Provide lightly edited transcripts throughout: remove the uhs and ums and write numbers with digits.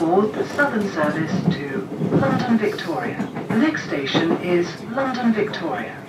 board the Southern service to London Victoria. The next station is London Victoria.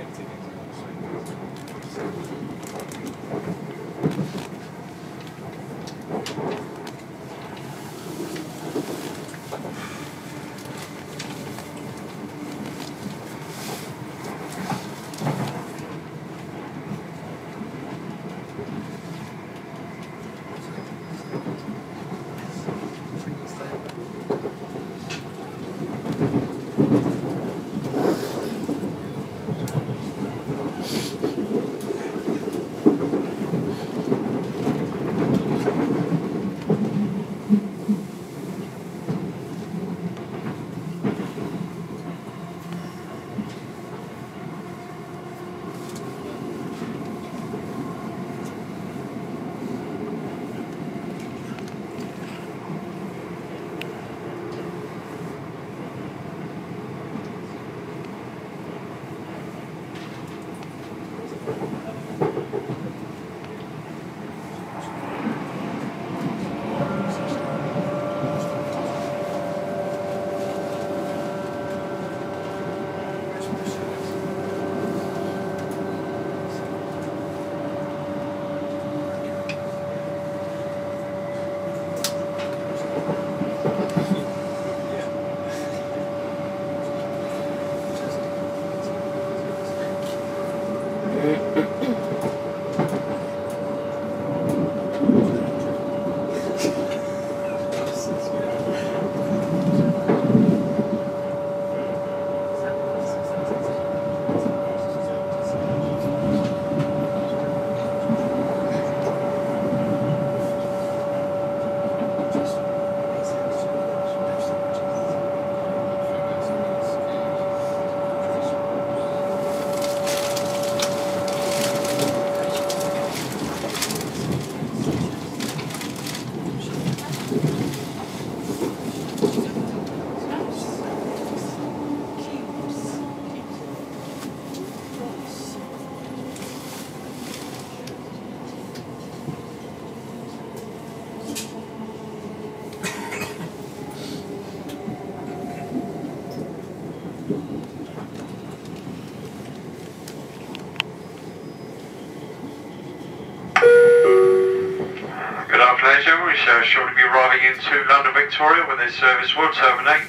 We shall shortly be arriving into London Victoria, where this service will terminate.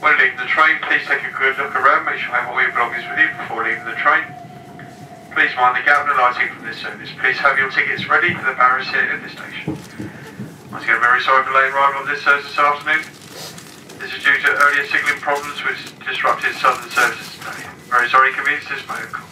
When leaving the train, please take a good look around, make sure you have all your belongings with you before leaving the train. Please mind the gap and the lighting from this service. Please have your tickets ready for the barriers here at the station. Once again, very sorry for late arrival on this service this afternoon. This is due to earlier signalling problems which disrupted Southern services today. Very sorry inconveniences may have caused.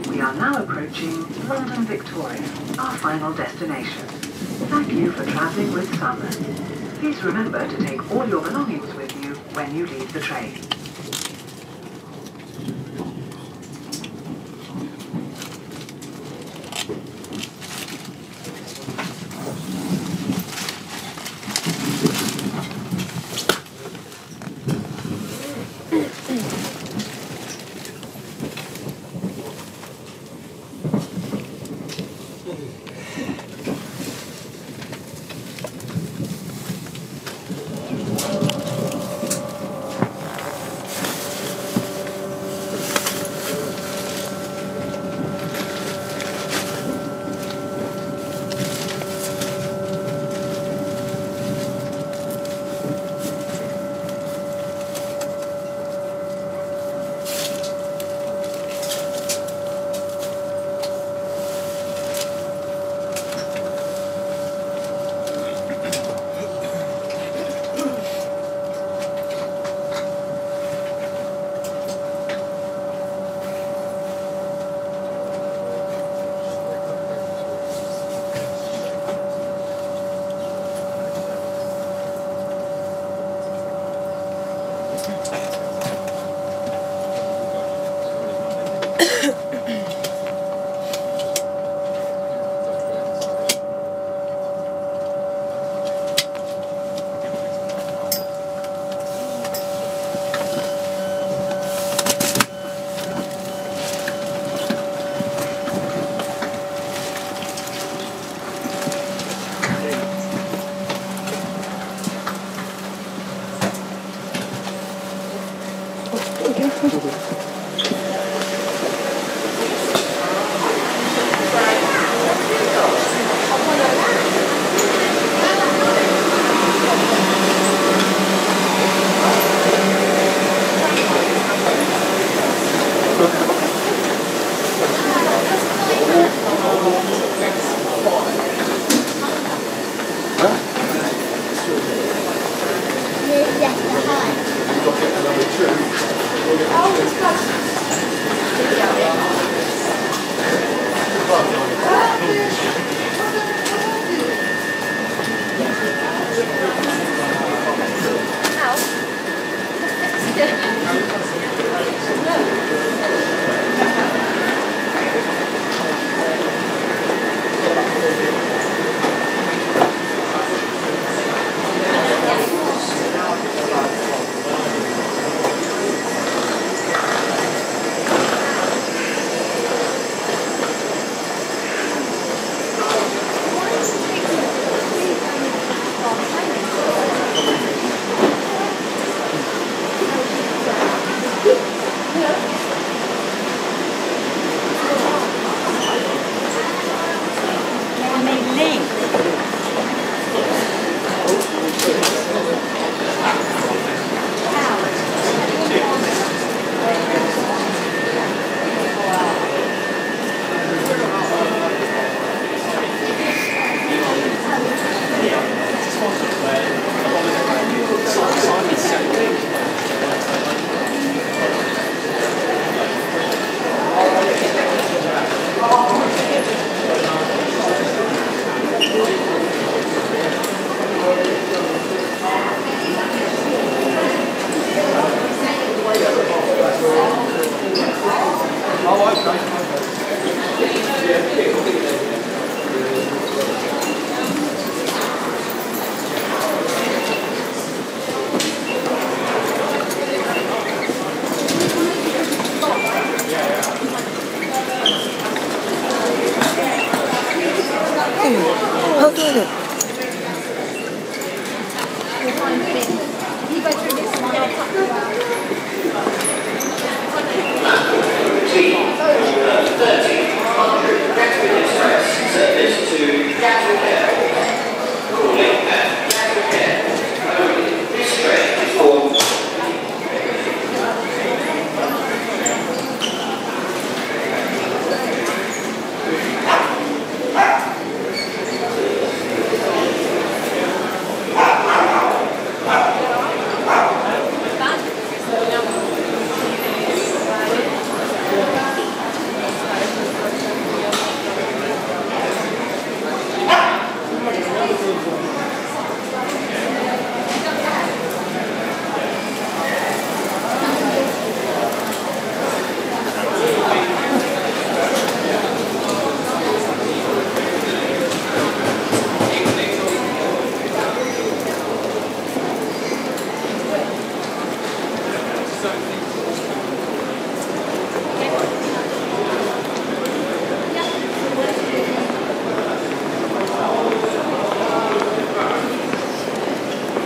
We are now approaching London Victoria, our final destination. Thank you for travelling with Southern. Please remember to take all your belongings with you when you leave the train. How do it? You go through this one, I'll talk about it. Service to Gatwick calling at Gatwick. This train is for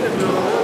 Yeah.